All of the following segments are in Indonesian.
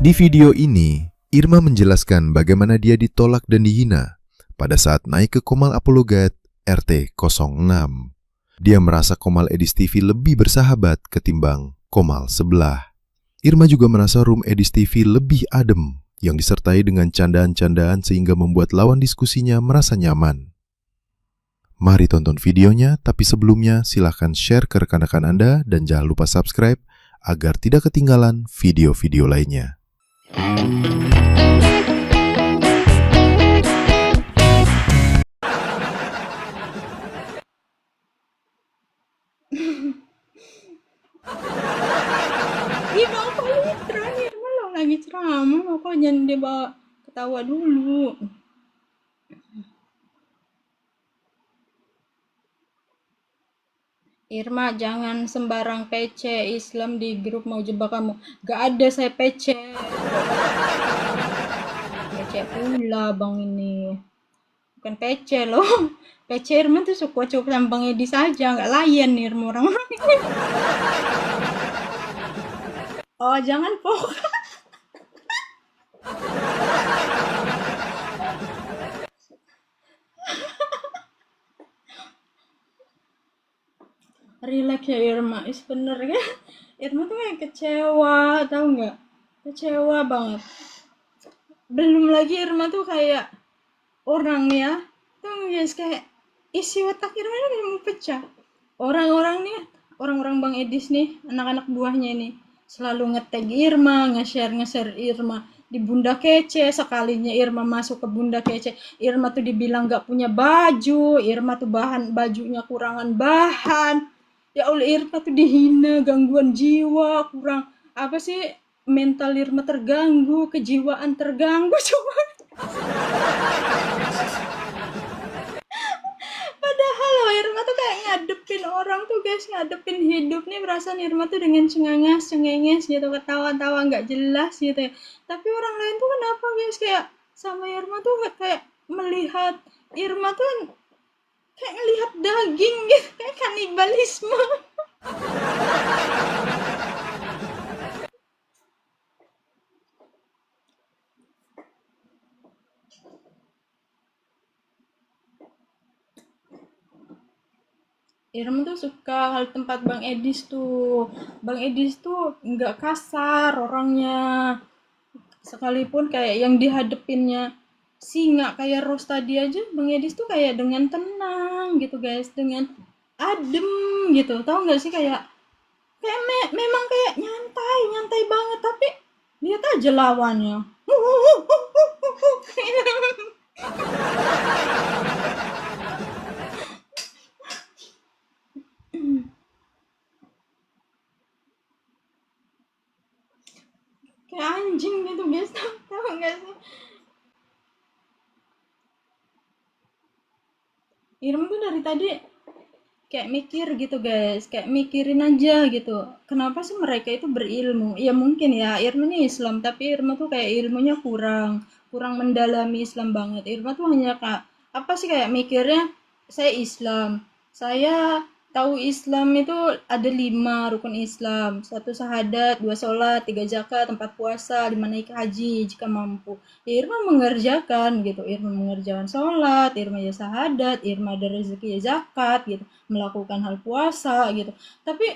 Di video ini, Irma menjelaskan bagaimana dia ditolak dan dihina pada saat naik ke Komal Apologet RT 06. Dia merasa Komal Edis TV lebih bersahabat ketimbang Komal sebelah. Irma juga merasa room Edis TV lebih adem, yang disertai dengan candaan-candaan sehingga membuat lawan diskusinya merasa nyaman. Mari tonton videonya, tapi sebelumnya silahkan share ke rekan-rekan Anda dan jangan lupa subscribe agar tidak ketinggalan video-video lainnya. Ih, Bapak lihat terakhir malah lagi ceramah, Bapak jangan dibawa ketawa dulu. Irma, jangan sembarang PC Islam di grup mau jebak kamu. Gak ada saya PC. PC pula bang ini. Bukan PC loh. PC Irma tuh suka cukup sama Bang Edi saja, nggak layan nih Irma orang. Oh jangan pok. Relax ya Irma, is bener kan? Irma tuh kayak kecewa, tahu nggak? Kecewa banget. Belum lagi Irma tuh kayak orang ya, tuh guys kayak isi otak Irma tuh kayak mau pecah. Orang-orang nih, orang-orang Bang Edis nih, anak-anak buahnya ini selalu nge-tag Irma, nge-share Irma di Bunda Kece. Sekalinya Irma masuk ke Bunda Kece, Irma tuh dibilang gak punya baju, Irma tuh bajunya kurangan bahan. Ya Allah, Irma tuh dihina, gangguan jiwa, kurang apa sih, mental Irma terganggu, kejiwaan terganggu. Coba padahal loh Irma tuh kayak ngadepin orang tuh guys, ngadepin hidup nih, perasaan Irma tuh dengan cengenges gitu, ketawa-tawa nggak jelas gitu ya. Tapi orang lain tuh kenapa guys kayak sama Irma tuh kayak melihat Irma tuh kayak ngelihat daging gitu, kayak kanibalisme. Irma tuh suka hal tempat Bang Edis tuh. Bang Edis tuh nggak kasar orangnya. Sekalipun kayak yang dihadepinnya singa kayak Rose tadi aja, Bang Edis tuh kayak dengan tenang gitu guys, dengan adem gitu. Tahu nggak sih kayak memang kayak nyantai, nyantai banget, tapi lihat aja lawannya. Kayak anjing gitu guys, tahu nggak sih? Irma tuh dari tadi kayak mikir gitu guys, kayak mikirin aja gitu, kenapa sih mereka itu berilmu. Ya mungkin ya Irma ini Islam, tapi Irma tuh kayak ilmunya kurang kurang mendalami Islam banget. Irma tuh hanya kayak apa sih, kayak mikirnya saya Islam, saya tahu Islam itu ada 5 rukun Islam: satu syahadat, 2 sholat, 3 zakat, 4 puasa, 5 naik haji jika mampu. Ya Irma mengerjakan gitu, Irma mengerjakan sholat, Irma ya syahadat, Irma ada rezeki ya zakat gitu, melakukan hal puasa gitu. Tapi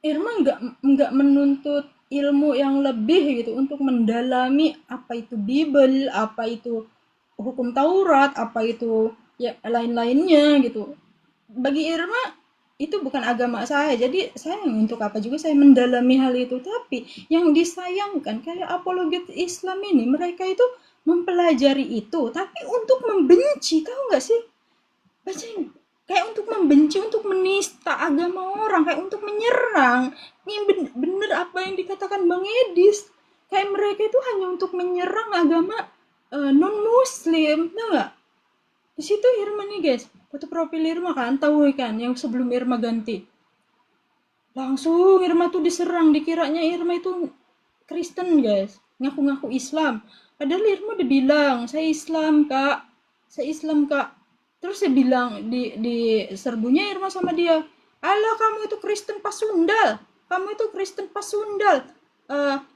Irma nggak menuntut ilmu yang lebih gitu untuk mendalami apa itu Bible, apa itu hukum Taurat, apa itu ya lain-lainnya gitu. Bagi Irma itu bukan agama saya, jadi saya untuk apa juga saya mendalami hal itu. Tapi yang disayangkan kayak apologet Islam ini, mereka itu mempelajari itu tapi untuk membenci, tahu nggak sih? Bacain, kayak untuk membenci, untuk menista agama orang, kayak untuk menyerang. Ini bener apa yang dikatakan Bang Edis, kayak mereka itu hanya untuk menyerang agama non muslim, tau nggak? Di situ Irma nih guys, foto profil Irma kan, tahu kan yang sebelum Irma ganti, langsung Irma tuh diserang, dikiranya Irma itu Kristen guys, ngaku-ngaku Islam. Padahal Irma udah bilang, saya Islam kak, saya Islam kak. Terus saya bilang di serbunya Irma sama dia, alah kamu itu Kristen Pasundal, kamu itu Kristen Pasundal.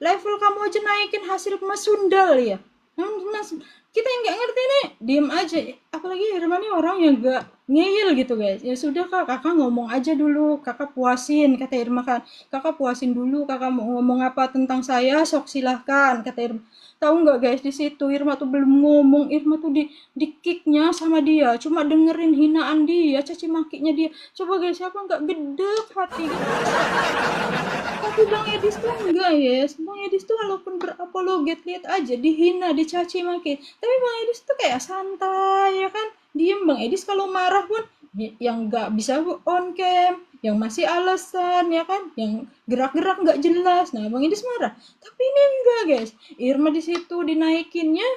level kamu aja naikin hasil Mas Sundal ya. Mas, kita yang nggak ngerti nih diem aja, apalagi Herman ini orang yang nggak ngeyel gitu guys. Ya sudah kak, kakak ngomong aja dulu, kakak puasin, kata Irma kan, kakak puasin dulu, kakak mau ngomong apa tentang saya sok silahkan, kata Irma. Tahu nggak guys, di situ Irma tuh belum ngomong, Irma tuh di kicknya sama dia, cuma dengerin hinaan dia, caci makinya dia. Coba guys, siapa nggak gedek hati gitu. Tapi Bang Edis tuh enggak ya, Bang Edis tuh walaupun berapologet, lihat aja dihina, dicaci maki, tapi Bang Edis tuh kayak santai ya kan, diem. Bang Edis kalau marah pun yang nggak bisa on cam, yang masih alasan ya kan, yang gerak-gerak nggak jelas, nah Bang Edis marah. Tapi ini enggak guys, Irma di situ dinaikinnya,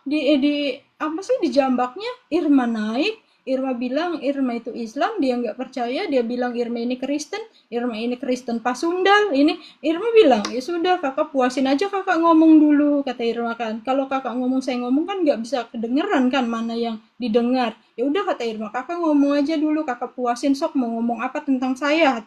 di apa sih, dijambaknya Irma naik. Irma bilang Irma itu Islam, dia nggak percaya, dia bilang Irma ini Kristen, Irma ini Kristen Pasundal. Ini Irma bilang ya sudah kakak puasin aja, kakak ngomong dulu, kata Irma kan, kalau kakak ngomong saya ngomong kan nggak bisa kedengeran kan mana yang didengar. Ya udah kata Irma, kakak ngomong aja dulu, kakak puasin, sok mau ngomong apa tentang saya.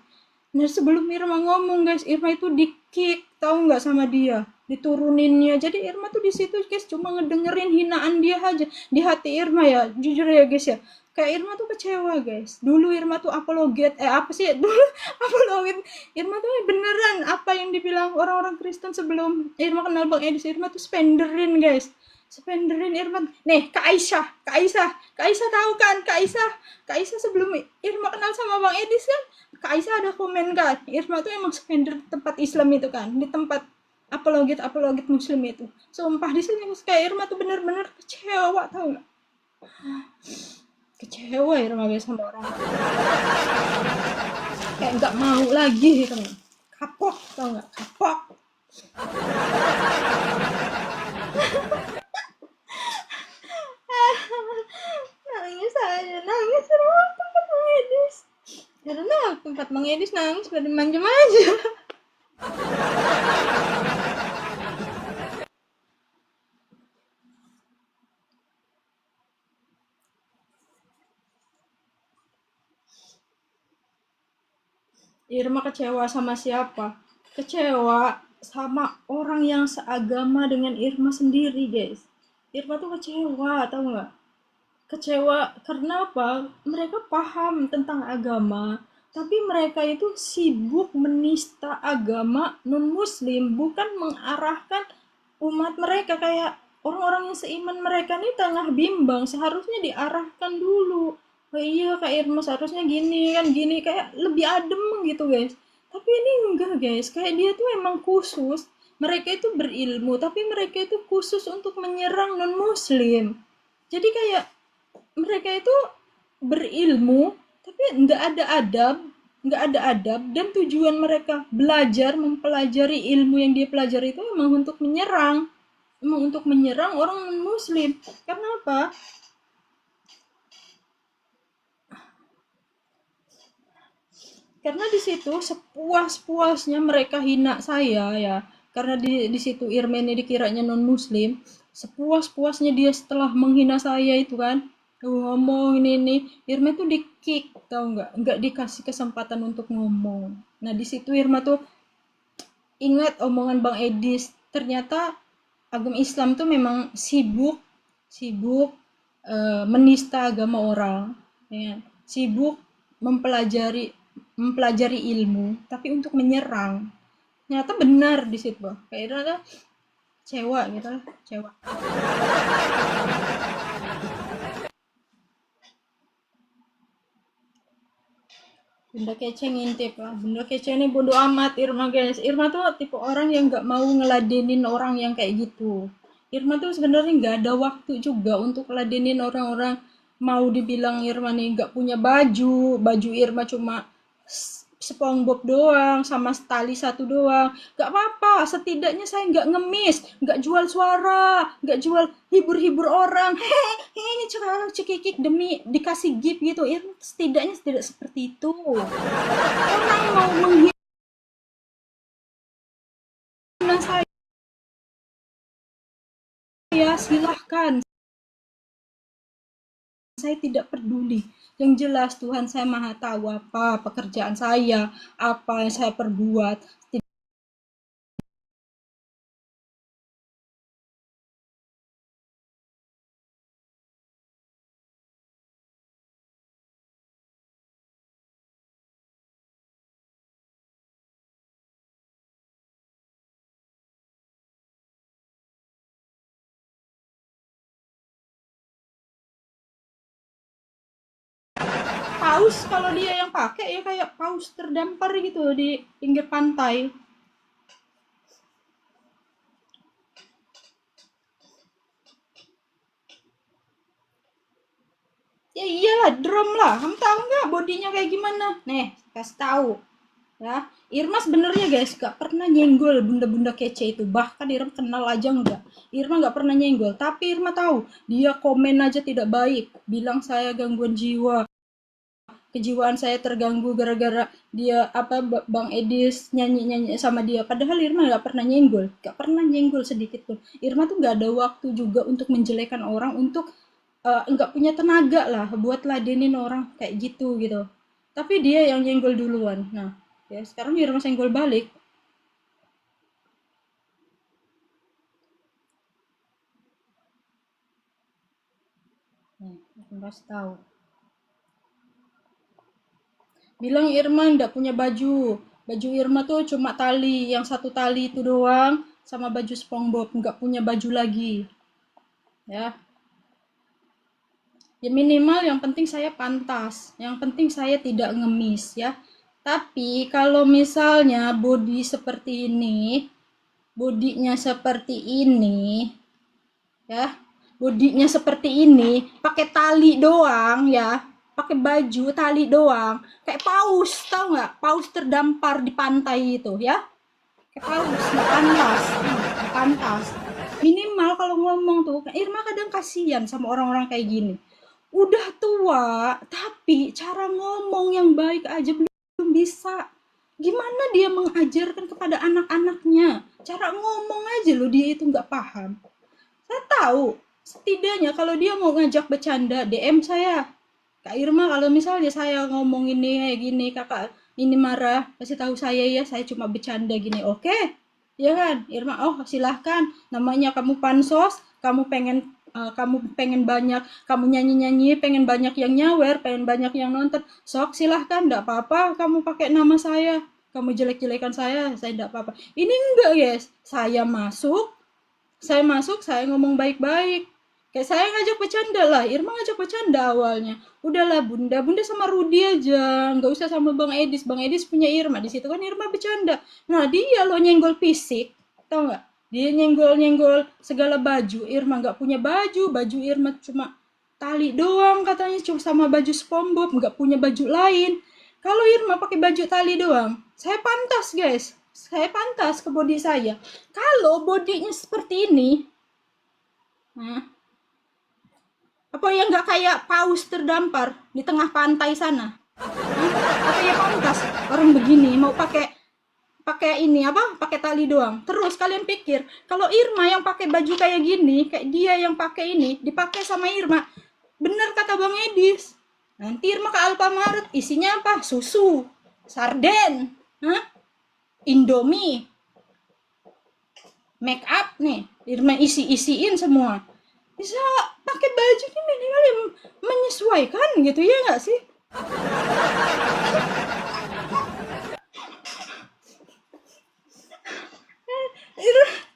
Nah sebelum Irma ngomong guys, Irma itu di kick, tahu nggak, sama dia, dituruninnya. Jadi Irma tuh di situ guys cuma ngedengerin hinaan dia aja. Di hati Irma ya, jujur ya guys ya, kayak Irma tuh kecewa guys. Dulu Irma tuh apologet, apa sih dulu apologet. Irma tuh beneran apa yang dibilang orang-orang Kristen sebelum Irma kenal Bang Edis. Irma tuh spenderin guys, spenderin Irma. Nih Kak Aisyah, Kak Aisyah tahu kan, Kak Aisyah sebelum Irma kenal sama Bang Edis kan, Kak Aisyah ada komen kan, Irma tuh emang spender tempat Islam itu kan, di tempat apologet Muslim itu. Sumpah di sini kayak Irma tuh bener-bener kecewa, tau nggak? Kecewa Irma guys sama orang, kayak nggak mau lagi gitu, kapok, tau nggak, kapok. Nangis aja, nangis rumah tempat mengedis, karena tempat mengedis nangis pada manja-manja. Irma kecewa sama siapa? Kecewa sama orang yang seagama dengan Irma sendiri, guys. Irma tuh kecewa, tau nggak? Kecewa karena apa? Mereka paham tentang agama, tapi mereka itu sibuk menista agama non-muslim, bukan mengarahkan umat mereka. Kayak orang-orang yang seiman mereka nih tengah bimbang, seharusnya diarahkan dulu. Oh iya Kak Irma seharusnya gini kan, gini, kayak lebih adem gitu guys. Tapi ini enggak guys, kayak dia tuh emang khusus, mereka itu berilmu tapi mereka itu khusus untuk menyerang non muslim. Jadi kayak mereka itu berilmu tapi nggak ada adab, dan tujuan mereka belajar mempelajari ilmu yang dia pelajari itu emang untuk menyerang orang non muslim. Karena apa? Karena di situ sepuas-puasnya mereka hina saya ya, karena di situ Irma ini dikiranya non muslim, sepuas-puasnya dia setelah menghina saya itu kan, ngomong ini Irma tuh di kick, tau nggak dikasih kesempatan untuk ngomong. Nah di situ Irma tuh ingat omongan Bang Edis, ternyata agama Islam tuh memang sibuk sibuk menista agama orang, ya. Sibuk mempelajari mempelajari ilmu tapi untuk menyerang. Ternyata benar di situ, kayak itu cewa gitu, cewa. Bunda kece ngintip lah, bunda kece ini bodo amat Irma guys. Irma tuh tipe orang yang nggak mau ngeladenin orang yang kayak gitu. Irma tuh sebenarnya nggak ada waktu juga untuk ngeladenin orang-orang. Mau dibilang Irma nih nggak punya baju Irma cuma SpongeBob doang sama tali satu doang, nggak apa-apa, setidaknya saya nggak ngemis, nggak jual suara, nggak jual hibur-hibur orang, hehehe ini cekikik demi dikasih gift gitu ya. Setidaknya tidak seperti itu. Orang mau menghina saya silahkan, saya tidak peduli. Yang jelas Tuhan saya maha tahu apa pekerjaan saya, apa yang saya perbuat. paus, kalau dia yang pakai ya kayak paus terdampar gitu di pinggir pantai. Ya iyalah, drum lah. Kamu tahu nggak bodinya kayak gimana? Nih, kasih tahu. Ya, Irma sebenarnya guys gak pernah nyenggol bunda-bunda kece itu. Bahkan Irma kenal aja enggak. Irma gak pernah nyenggol. Tapi Irma tahu, dia komen aja tidak baik. Bilang saya gangguan jiwa. Kejiwaan saya terganggu gara-gara dia apa Bang Edis nyanyi-nyanyi sama dia. Padahal Irma gak pernah nyenggol. Gak pernah nyenggol sedikit pun. Irma tuh gak ada waktu juga untuk menjelekan orang, untuk nggak punya tenaga lah buat ladenin orang kayak gitu gitu. Tapi dia yang nyenggol duluan. Nah, ya sekarang Irma senggol balik. Nih, aku kasih tahu. Bilang Irma nggak punya baju. Baju Irma tuh cuma tali, yang satu tali itu doang, sama baju SpongeBob, nggak punya baju lagi. Ya, ya minimal yang penting saya pantas, yang penting saya tidak ngemis ya. Tapi kalau misalnya bodinya seperti ini, ya, bodinya seperti ini, pakai tali doang ya, pakai baju tali doang, kayak paus, tahu nggak? Paus terdampar di pantai itu ya, kayak paus, nggak pantas, nggak pantas. Minimal kalau ngomong tuh, Irma kadang kasihan sama orang-orang kayak gini. Udah tua, tapi cara ngomong yang baik aja belum bisa. Gimana dia mengajarkan kepada anak-anaknya? Cara ngomong aja loh dia itu nggak paham. Saya tahu, setidaknya kalau dia mau ngajak bercanda, DM saya. Kak Irma, kalau misalnya saya ngomong ini kayak gini, kakak ini marah, kasih tahu saya ya, saya cuma bercanda gini, oke? Ya kan, Irma, oh silahkan, namanya kamu pansos, kamu pengen banyak, kamu nyanyi-nyanyi, pengen banyak yang nyawer, pengen banyak yang nonton, sok silahkan, enggak apa-apa, kamu pakai nama saya, kamu jelek-jelekan saya enggak apa-apa. Ini enggak guys, saya ngomong baik-baik, kayak saya ngajak bercanda lah, Irma ngajak bercanda awalnya, udahlah bunda sama Rudi aja, nggak usah sama Bang Edis punya Irma, di situ kan Irma bercanda. Nah dia lo nyenggol fisik, tau nggak, dia nyenggol segala baju, Irma nggak punya baju Irma cuma tali doang katanya, cuma sama baju SpongeBob, nggak punya baju lain. Kalau Irma pakai baju tali doang, saya pantas guys, saya pantas ke body saya. Kalau bodinya seperti ini, nah, apa yang nggak kayak paus terdampar di tengah pantai sana? Apa ya pantas orang begini mau pakai pakai ini apa? Pakai tali doang. Terus kalian pikir kalau Irma yang pakai baju kayak gini, kayak dia yang pakai ini, dipakai sama Irma, bener kata Bang Edis. Nanti Irma ke Alfamaret isinya apa? Susu, sarden, Indomie, make up nih, Irma isiin semua. Bisa pakai baju ini minimal yang menyesuaikan gitu ya nggak sih?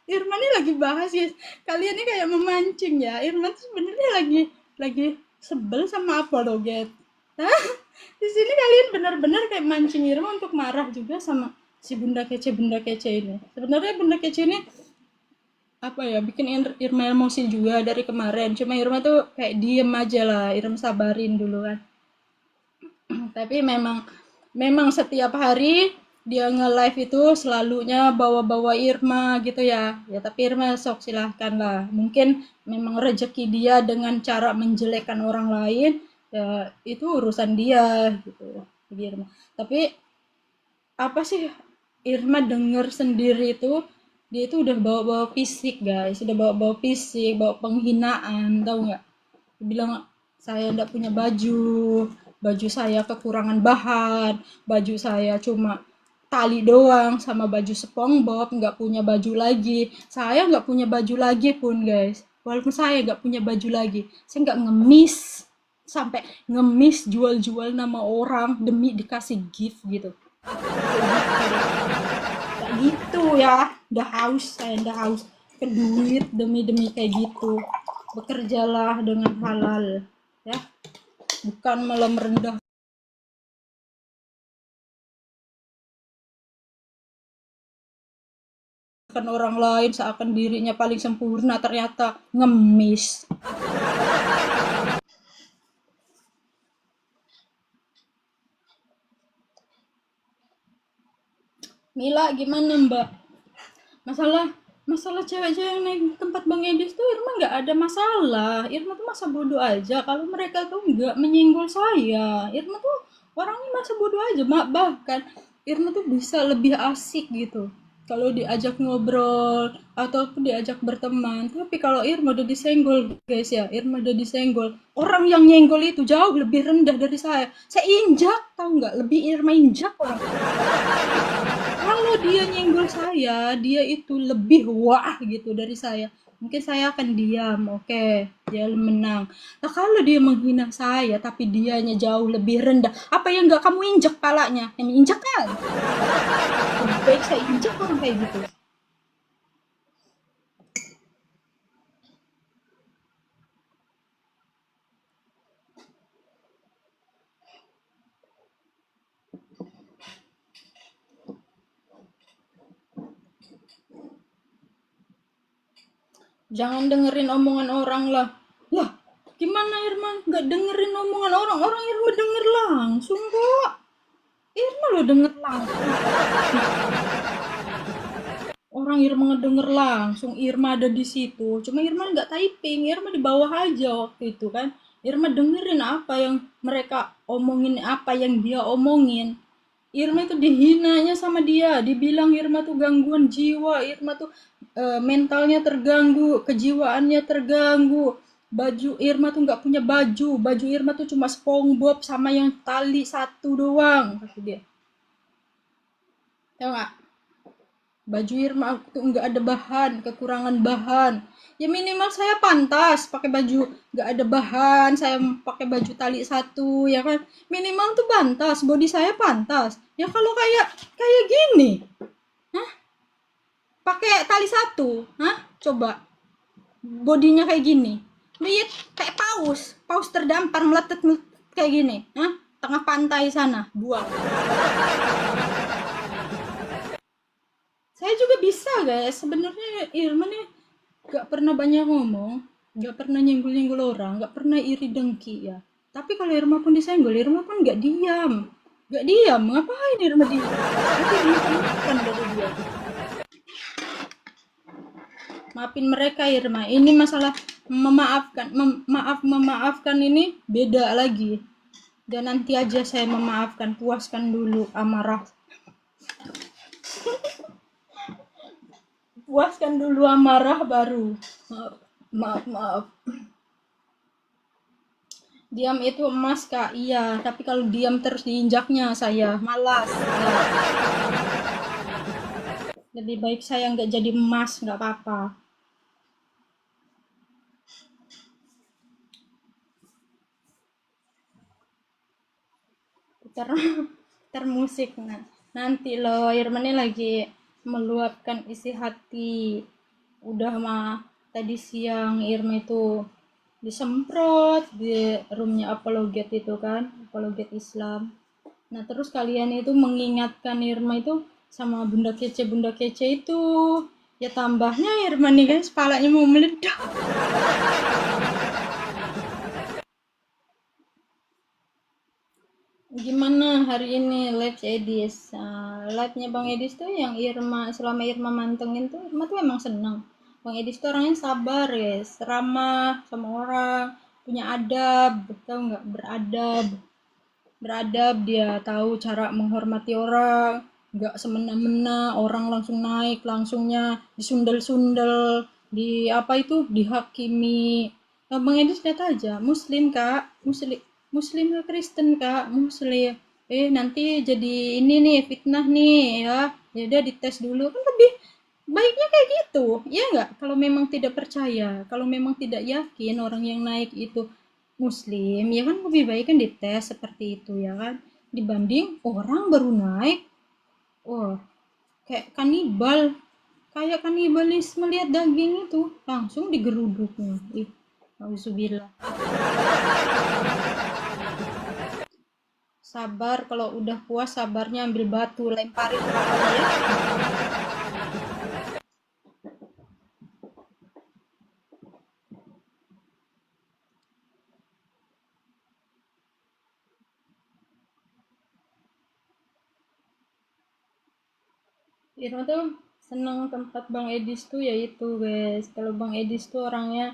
Irma ini lagi bahas ya, kalian ini kayak memancing ya. Irma tuh sebenarnya lagi sebel sama apa loh, Get? Di sini kalian benar-benar kayak mancing Irma untuk marah juga sama si bunda kece ini. Sebenarnya bunda kece ini apa ya, bikin Irma emosi juga dari kemarin, cuma Irma tuh kayak diem aja lah, Irma sabarin dulu kan. Tapi memang setiap hari dia nge-live itu selalunya bawa-bawa Irma gitu ya. Ya tapi Irma sok silahkan lah, mungkin memang rezeki dia dengan cara menjelekkan orang lain, ya itu urusan dia gitu Irma. Tapi apa sih, Irma denger sendiri itu dia itu udah bawa-bawa fisik guys, udah bawa-bawa fisik, bawa penghinaan, tahu nggak? Dia bilang saya nggak punya baju saya kekurangan bahan, baju saya cuma tali doang sama baju SpongeBob, nggak punya baju lagi. Saya nggak punya baju lagi pun guys, walaupun saya nggak punya baju lagi, saya nggak ngemis, sampai ngemis jual-jual nama orang demi dikasih gift gitu. Kayak gitu ya, udah haus ke duit demi kayak gitu. Bekerjalah dengan halal ya, bukan malah merendah merendahkan orang lain seakan dirinya paling sempurna, ternyata ngemis. Mila, gimana Mbak? Masalah masalah cewek-cewek yang naik tempat Bang Edis tuh Irma nggak ada masalah. Irma tuh masa bodoh aja kalau mereka tuh nggak menyenggol saya. Irma tuh orangnya masa bodoh aja. Bahkan Irma tuh bisa lebih asik gitu kalau diajak ngobrol atau diajak berteman. Tapi kalau Irma udah disenggol, guys ya, Irma udah disenggol, orang yang nyenggol itu jauh lebih rendah dari saya injak, tahu nggak, lebih Irma injak orang. Kalau dia nyenggol saya, dia itu lebih wah gitu dari saya. Mungkin saya akan diam, oke, dia menang. Nah kalau dia menghina saya, tapi dianya jauh lebih rendah, apa yang nggak kamu injak palanya? Yang injak kan? Lebih baik saya injak orang kayak gitu. Jangan dengerin omongan orang lah. Lah, gimana Irma nggak dengerin omongan orang? Orang Irma denger langsung kok. Irma lo denger langsung. Orang Irma ngedenger langsung, Irma ada di situ. Cuma Irma nggak typing, Irma di bawah aja waktu itu kan. Irma dengerin apa yang mereka omongin, apa yang dia omongin. Irma itu dihinanya sama dia, dibilang Irma tuh gangguan jiwa, Irma tuh mentalnya terganggu, kejiwaannya terganggu. Baju Irma tuh nggak punya baju, baju Irma tuh cuma SpongeBob sama yang tali satu doang, kata dia. Tahu nggak? Baju Irma tuh nggak ada bahan, kekurangan bahan. Ya minimal saya pantas pakai baju nggak ada bahan, saya pakai baju tali satu, ya kan? Minimal tuh pantas, body saya pantas. Ya kalau kayak gini, hah? Pakai tali satu, hah? Coba bodinya kayak gini. Lihat kayak paus terdampar meletet kayak gini, hah? Tengah pantai sana, buang. Saya juga bisa guys, sebenarnya Irma nih gak pernah banyak ngomong, gak pernah nyenggol-nyenggol orang, gak pernah iri dengki ya. Tapi kalau Irma pun disenggol, Irma pun gak diam. Gak diam, ngapain Irma diam? Itu Irma temukan dari dia. Maafin mereka Irma, ini masalah memaafkan, memaafkan ini beda lagi. Dan nanti aja saya memaafkan, puaskan dulu amarah. Puaskan dulu amarah baru. Maaf. Diam itu emas kak, iya. Tapi kalau diam terus diinjaknya saya malas. Nah, lebih baik saya nggak jadi emas, nggak apa-apa. Putar musik. Nah, nanti loh Irma ini lagi meluapkan isi hati. Udah mah tadi siang Irma itu disemprot di roomnya apologet itu kan, apologet Islam. Nah terus kalian itu mengingatkan Irma itu sama bunda kece itu. Ya tambahnya Irma nih guys, kepalanya mau meledak. Gimana hari ini live Edis? Live-nya Bang Edis tuh yang Irma, selama Irma mantengin tuh Irma tuh emang seneng. Bang Edis tuh orangnya sabar guys, ramah sama orang, punya adab, tahu nggak, beradab, dia tahu cara menghormati orang, nggak semena-mena orang langsung naik, langsungnya disundel-sundel, di apa itu, dihakimi. Nah, Bang Edis lihat aja, Muslim kak, Muslim ke Kristen kak, Muslim. Nanti jadi ini nih fitnah nih ya, ya udah dites dulu, kan lebih baiknya kayak gitu ya nggak, kalau memang tidak percaya, kalau memang tidak yakin orang yang naik itu Muslim, ya kan lebih baik kan dites seperti itu ya kan, dibanding orang baru naik, oh kayak kanibal, kayak kanibalis melihat daging itu langsung digeruduknya. Ih, auzubillah. Sabar, kalau udah puas sabarnya ambil batu lemparin ya. Irma tuh senang tempat Bang Edis tuh ya itu guys. Kalau Bang Edis tuh orangnya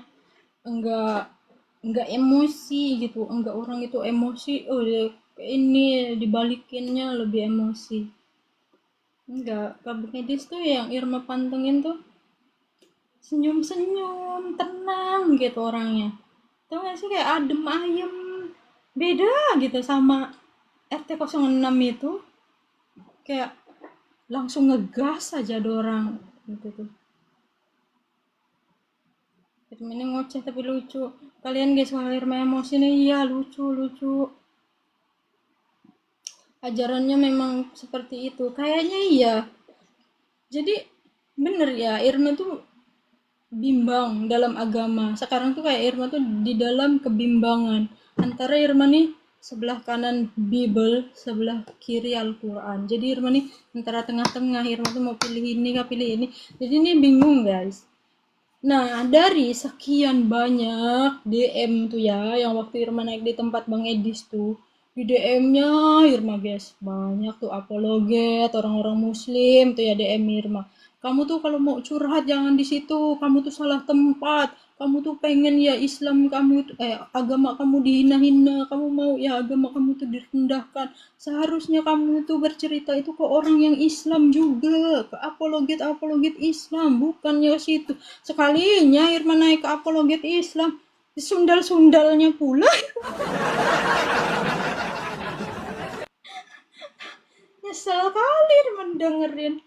enggak enggak emosi gitu, enggak orang itu emosi, oh dia ini dibalikinnya lebih emosi. Enggak, kalau Bang Edis tuh yang Irma pantengin tuh senyum-senyum, tenang gitu orangnya. Tau gak sih kayak adem ayem. Beda gitu sama RT 06 itu. Kayak langsung ngegas aja dorang gitu tuh. Irma ini ngoceh tapi lucu. Kalian guys kalau Irma emosi nih, iya lucu. Ajarannya memang seperti itu. Kayaknya iya. Jadi bener ya, Irma tuh bimbang dalam agama. Sekarang tuh kayak Irma tuh di dalam kebimbangan antara Irma nih sebelah kanan Bible, sebelah kiri Al-Quran. Jadi Irma nih antara tengah-tengah. Irma tuh mau pilih ini kah pilih ini. Jadi ini bingung guys. Nah, dari sekian banyak DM tuh ya, yang waktu Irma naik di tempat Bang Edis tuh, di DM-nya Irma guys, banyak tuh apologet, orang-orang muslim tuh ya DM Irma. Kamu tuh kalau mau curhat jangan di situ, kamu tuh salah tempat. Kamu tuh pengen ya Islam kamu agama kamu dihina-hina, kamu mau ya agama kamu tuh direndahkan. Seharusnya kamu tuh bercerita itu ke orang yang Islam juga, ke apologet-apologet Islam, bukannya ke situ. Sekalinya Irma naik ke apologet Islam, sundal-sundalnya pula. Nyesel kali mendengerin.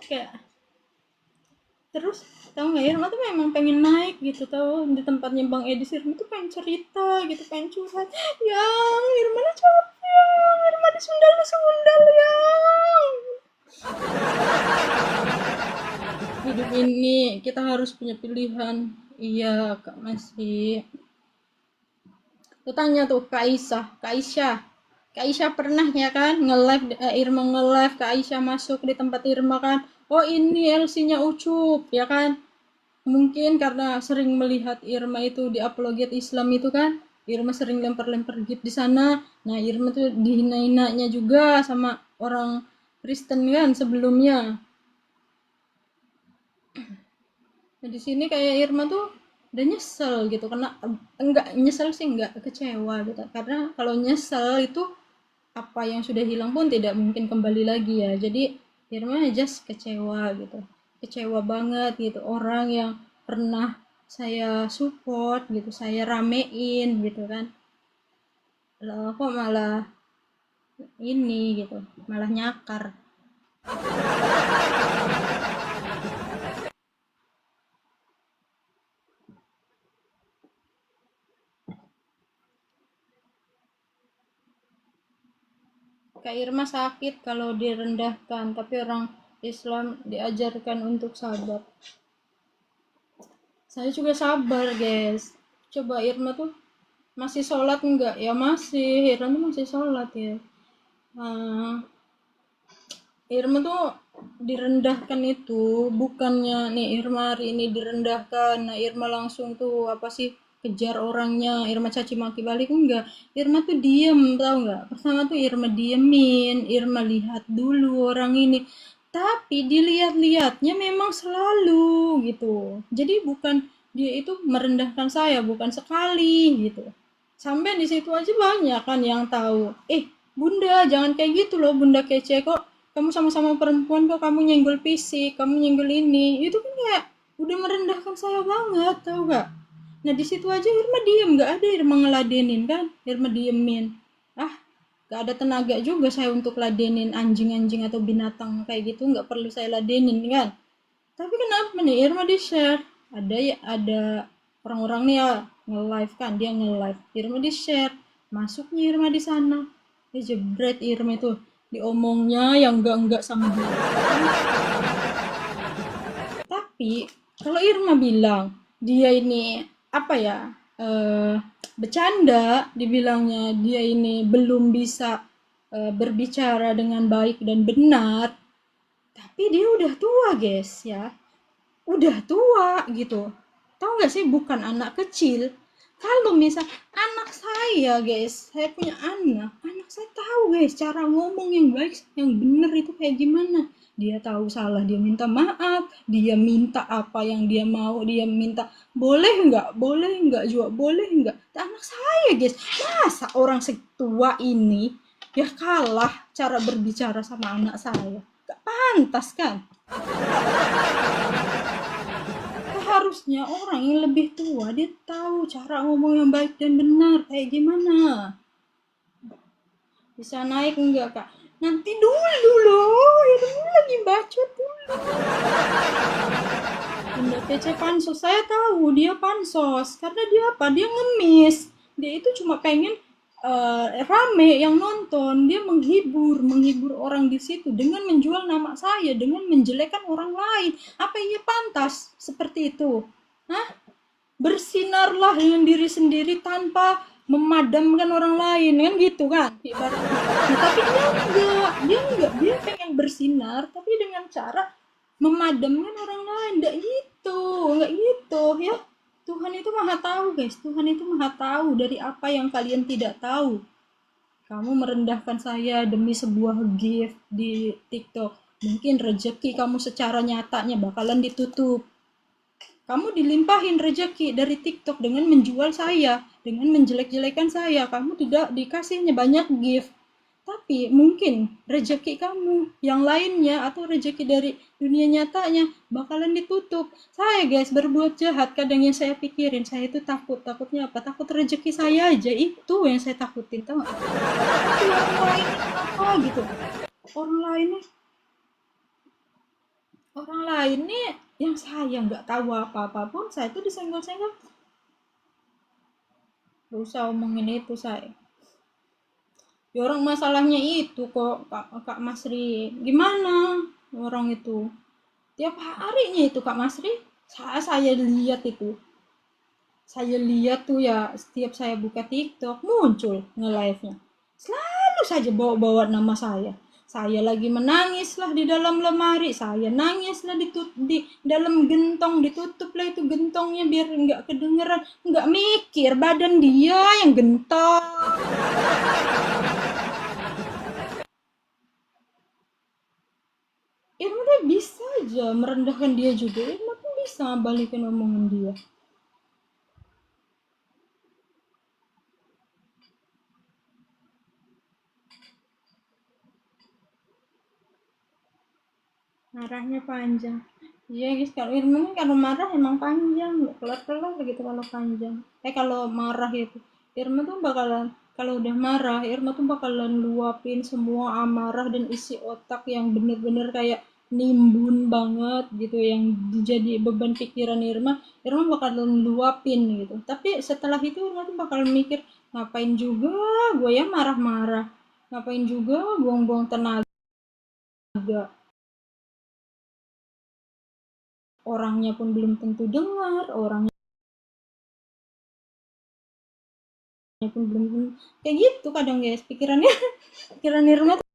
Kayak terus tahu nggak Irma tuh memang pengen naik gitu tahu di tempatnya Bang Edi. Irma tuh pengen cerita gitu, pengen curhat. Yang Irma tuh capek, Irma disundal yang hidup ini kita harus punya pilihan. Iya Kak masih. Tuh tanya tuh Kak Aisyah pernah ya kan nge-live Irma nge-live Kak Aisyah masuk di tempat Irma kan. Oh ini LC-nya Ucup ya kan. Mungkin karena sering melihat Irma itu di apologet Islam itu kan. Irma sering lempar-lempar gift di sana. Nah, Irma tuh dihina-hinanya juga sama orang Kristen kan sebelumnya. Nah, di sini kayak Irma tuh udah nyesel gitu karena enggak nyesel sih enggak kecewa gitu. Karena kalau nyesel itu apa yang sudah hilang pun tidak mungkin kembali lagi ya. Jadi Irma just kecewa gitu. Kecewa banget gitu orang yang pernah saya support gitu, saya ramein gitu kan. Loh, kok malah ini gitu, malah nyakar. Kak Irma sakit kalau direndahkan, tapi orang Islam diajarkan untuk sabar. Saya juga sabar, guys. Coba Irma tuh masih sholat enggak? Ya masih, Irma tuh masih sholat ya. Nah, Irma tuh direndahkan itu bukannya nih Irma hari ini direndahkan, nah Irma langsung tuh apa sih kejar orangnya, Irma caci maki balik enggak. Irma tuh diem tau enggak. Pertama tuh Irma diemin, Irma lihat dulu orang ini. Tapi dilihat-lihatnya memang selalu gitu. Jadi bukan dia itu merendahkan saya, bukan sekali gitu. Sampai di situ aja banyak kan yang tahu. Bunda, jangan kayak gitu loh, Bunda kece kok. Kamu sama-sama perempuan kok kamu nyenggol fisik, kamu nyenggol ini. Itu kan kayak udah merendahkan saya banget, tau gak? Nah di situ aja Irma diem, gak ada Irma ngeladenin kan? Irma diemin. Ah, gak ada tenaga juga saya untuk ladenin anjing-anjing atau binatang kayak gitu, gak perlu saya ladenin kan? Tapi kenapa nih Irma di share? Ada orang-orang nih ya nge-live kan, dia nge-live. Irma di share, masuknya Irma di sana. Jebret Irma itu diomongnya yang enggak sama dia. Tapi kalau Irma bilang dia ini apa ya bercanda, dibilangnya dia ini belum bisa berbicara dengan baik dan benar, tapi dia udah tua guys ya, udah tua gitu. Tahu nggak sih bukan anak kecil, Kalau misal anak saya guys, saya punya anak saya tahu guys cara ngomong yang baik yang benar itu kayak gimana. Dia tahu salah, dia minta maaf, dia minta apa yang dia mau, dia minta boleh nggak juga boleh nggak. Anak saya guys, masa orang setua ini ya kalah cara berbicara sama anak saya, gak pantas kan. Harusnya orang yang lebih tua dia tahu cara ngomong yang baik dan benar kayak gimana. Bisa naik enggak kak? Nanti dulu loh, ini lagi bacot dulu. Bunda PC pansos, saya tahu dia pansos karena dia apa? Dia ngemis. Dia itu cuma pengen rame yang nonton. Dia menghibur orang di situ dengan menjual nama saya, dengan menjelekkan orang lain. Apa iya pantas seperti itu? Hah? Bersinarlah dengan diri sendiri tanpa memadamkan orang lain kan gitu kan ibaratnya. Nah, tapi dia pengen bersinar tapi dengan cara memadamkan orang lain. Enggak gitu ya. Tuhan itu maha tahu guys, Tuhan itu maha tahu dari apa yang kalian tidak tahu. Kamu merendahkan saya demi sebuah gift di TikTok, mungkin rezeki kamu secara nyatanya bakalan ditutup. Kamu dilimpahin rezeki dari TikTok dengan menjual saya, dengan menjelek-jelekan saya. Kamu tidak dikasihnya banyak gift. Tapi mungkin rezeki kamu yang lainnya atau rezeki dari dunia nyatanya bakalan ditutup. Saya guys berbuat jahat kadang yang saya pikirin, saya itu takutnya apa? Takut rezeki saya aja itu yang saya takutin, tahu nggak? Tapi orang lain apa gitu? Orang lainnya orang lain nih yang saya nggak tahu apa-apa pun saya tuh disenggol-senggol. Gak usah omongin itu saya. Ya orang masalahnya itu kok Kak Masri. Gimana orang itu? Tiap harinya itu Kak Masri. Saya lihat itu. Saya lihat tuh ya setiap saya buka TikTok muncul nge-live-nya. Selalu saja bawa-bawa nama saya. Saya lagi menangis lah di dalam lemari, saya nangis lah di dalam gentong, ditutup lah itu gentongnya biar nggak kedengeran, nggak mikir badan dia yang gentong. Irma tuh bisa aja merendahkan dia juga, Irma tuh bisa balikin omongan dia. Marahnya panjang. Iya guys, kalau Irma nih kalau marah emang panjang, nggak kelar-kelar gitu kalau panjang. Kalau marah itu, Irma tuh bakalan kalau udah marah, Irma tuh bakalan luapin semua amarah dan isi otak yang bener-bener kayak nimbun banget gitu, yang jadi beban pikiran Irma, Irma bakalan luapin gitu. Tapi setelah itu Irma tuh bakalan mikir, ngapain juga gue ya marah-marah, ngapain juga buang-buang tenaga, orangnya pun belum tentu dengar, orangnya pun belum tentu. Kayak gitu kadang guys pikirannya. Pikiran Nirma tuh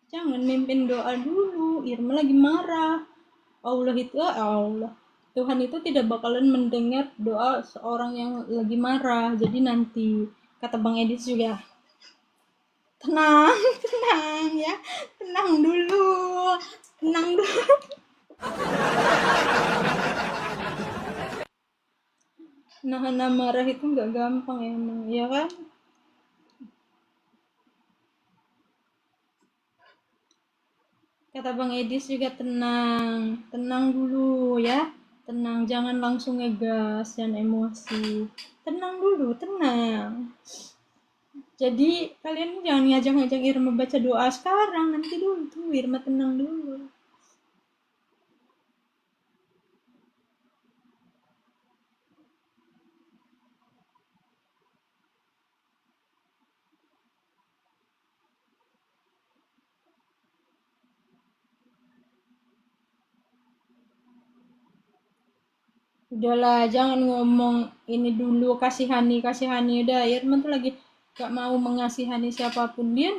jangan mimpin doa dulu, Irma lagi marah. Allah itu Allah, Tuhan itu tidak bakalan mendengar doa seorang yang lagi marah. Jadi nanti kata Bang Edis juga, tenang tenang ya, tenang dulu, tenang dulu. Nahan marah itu nggak gampang emang ya kan. Kata Bang Edis juga tenang, tenang dulu ya. Tenang, jangan langsung ngegas dan emosi. Tenang dulu, tenang. Jadi kalian jangan ngajak-ngajak Irma baca doa sekarang, nanti dulu tuh Irma tenang dulu. Udahlah, jangan ngomong ini dulu kasihani, kasihani udah. Irma tuh lagi gak mau mengasihani siapapun. Dia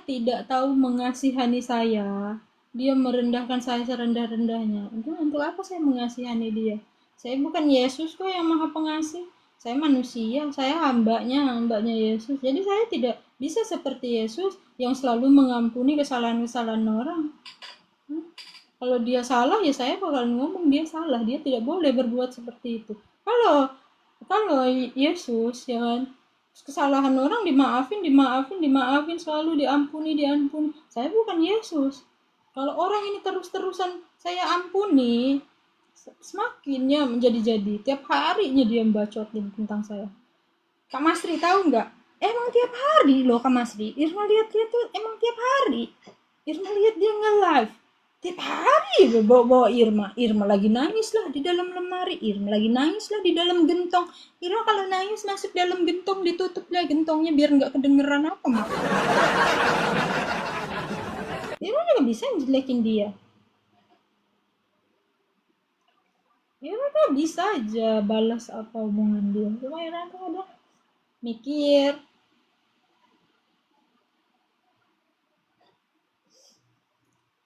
tidak tahu mengasihani saya. Dia merendahkan saya serendah-rendahnya. Untuk apa saya mengasihani dia? Saya bukan Yesus kok yang maha pengasih. Saya manusia, saya hambanya Yesus. Jadi saya tidak bisa seperti Yesus yang selalu mengampuni kesalahan-kesalahan orang. Kalau dia salah ya saya bakal ngomong dia salah, dia tidak boleh berbuat seperti itu. Kalau kalau Yesus ya kan, kesalahan orang dimaafin, selalu diampuni. Saya bukan Yesus. Kalau orang ini terus-terusan saya ampuni, semakinnya menjadi-jadi. Tiap harinya dia bacotin tentang saya. Kak Masri tahu nggak? Emang tiap hari loh Kak Masri. Irma lihat dia tuh emang tiap hari. Irma lihat dia nge-live. Tiap hari bawa Irma. Irma lagi nangis lah di dalam lemari. Irma lagi nangis lah di dalam gentong. Irma kalau nangis masuk dalam gentong, ditutup lah gentongnya biar nggak kedengeran apa mak. Irma juga bisa jelekin dia. Irma tuh bisa aja balas apa omongan dia. Cuma Irma tuh ada mikir.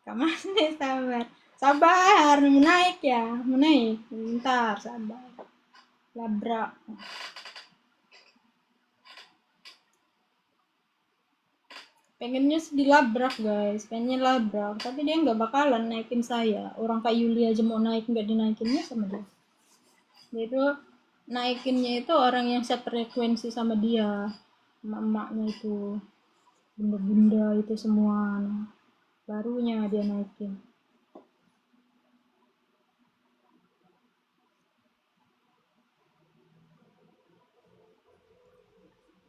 Kak Masri sabar. Sabar, menaik ya, menaik. Bentar, sabar. Labrak. Pengennya sih dilabrak guys, pengen labrak. Tapi dia nggak bakalan naikin saya. Orang kayak Yuli aja mau naik nggak dinaikinnya sama dia. Dia itu naikinnya itu orang yang sefrekuensi sama dia. Emak-emaknya itu. Bunda-bunda itu semua. Nah, barunya dia naikin.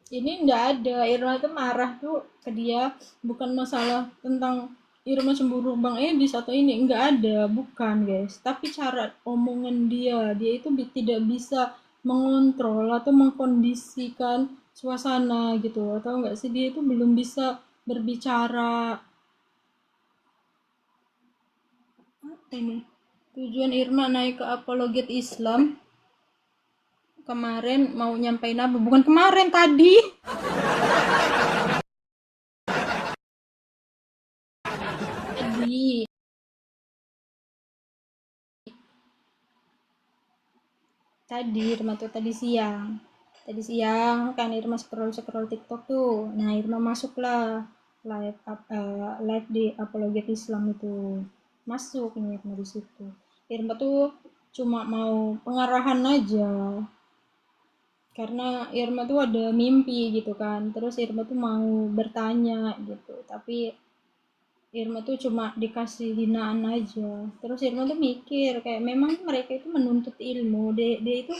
Ini nggak ada. Irma tuh marah tuh ke dia bukan masalah tentang Irma cemburu Bang Edis atau ini, nggak ada, bukan guys, tapi cara omongan dia itu tidak bisa mengontrol atau mengkondisikan suasana gitu, atau enggak sih, dia itu belum bisa berbicara. Apa ini tujuan Irma naik ke apologet Islam kemarin, mau nyampein apa? Bukan kemarin, tadi tadi Irma tuh tadi siang kan Irma scroll scroll TikTok tuh. Nah Irma masuklah live di apologet Islam itu, masuk nih Irma di situ. Irma tuh cuma mau pengarahan aja karena Irma tuh ada mimpi gitu kan, terus Irma tuh mau bertanya gitu, tapi Irma tuh cuma dikasih hinaan aja. Terus Irma tuh mikir kayak memang mereka itu menuntut ilmu, dia itu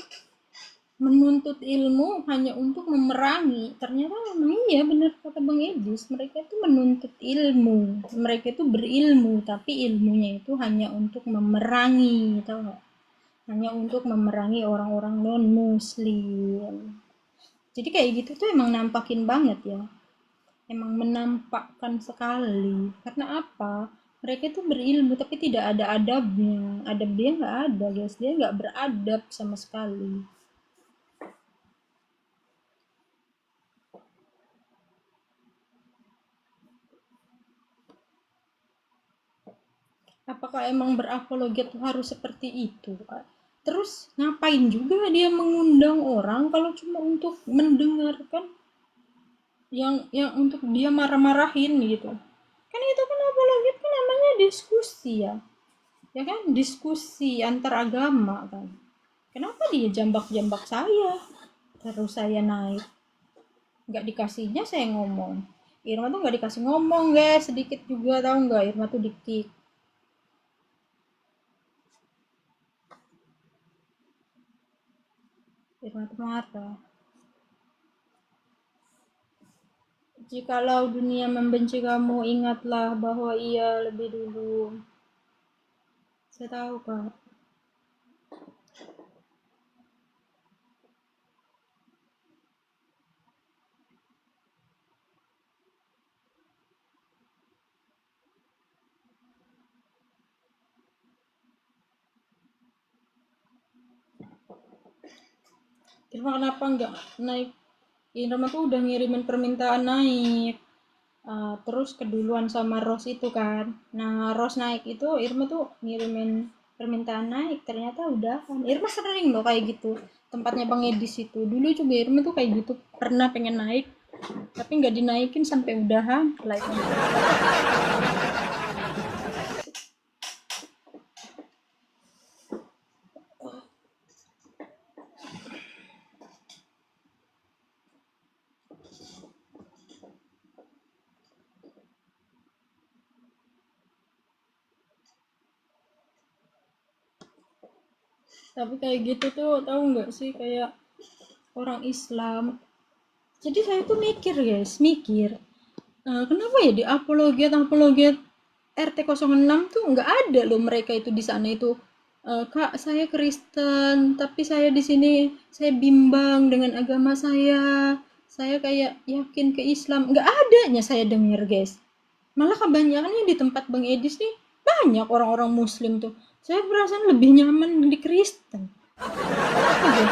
menuntut ilmu hanya untuk memerangi. Ternyata memang iya benar kata Bang Edis, mereka itu menuntut ilmu, mereka itu berilmu tapi ilmunya itu hanya untuk memerangi, tahu nggak, hanya untuk memerangi orang-orang non muslim. Jadi kayak gitu tuh emang nampakin banget ya, emang menampakkan sekali. Karena apa, mereka itu berilmu tapi tidak ada adabnya. Adab dia nggak ada guys, dia nggak beradab sama sekali. Apakah emang berapologet tuh harus seperti itu? Terus ngapain juga dia mengundang orang kalau cuma untuk mendengarkan, yang untuk dia marah-marahin gitu? Kan itu kan apologet kan namanya diskusi ya. Ya kan, diskusi antar agama kan. Kenapa dia jambak-jambak saya? Terus saya naik. Nggak dikasihnya saya ngomong. Irma tuh nggak dikasih ngomong guys, sedikit juga, tahu nggak? Irma tuh dikit. Irma tuh marah. Jikalau dunia membenci kamu, ingatlah bahwa ia lebih dulu. Saya tahu, Kak. Irma kenapa nggak naik? Irma tuh udah ngirimin permintaan naik. Terus keduluan sama Ros itu kan. Nah, Ros naik itu Irma tuh ngirimin permintaan naik, ternyata udah kan. Irma sering loh kayak gitu. Tempatnya Bang Edis itu. Dulu juga Irma tuh kayak gitu, pernah pengen naik tapi nggak dinaikin sampai udahan like-nya. Tapi kayak gitu tuh tahu nggak sih, kayak orang Islam. Jadi saya tuh mikir guys, kenapa ya di apologet RT06 tuh nggak ada loh mereka itu di sana itu. Kak, saya Kristen, tapi saya di sini saya bimbang dengan agama saya. Saya kayak yakin ke Islam. Nggak adanya saya denger guys. Malah kebanyakan di tempat Bang Edis nih banyak orang-orang Muslim tuh. Saya perasaan lebih nyaman di Kristen. Aja.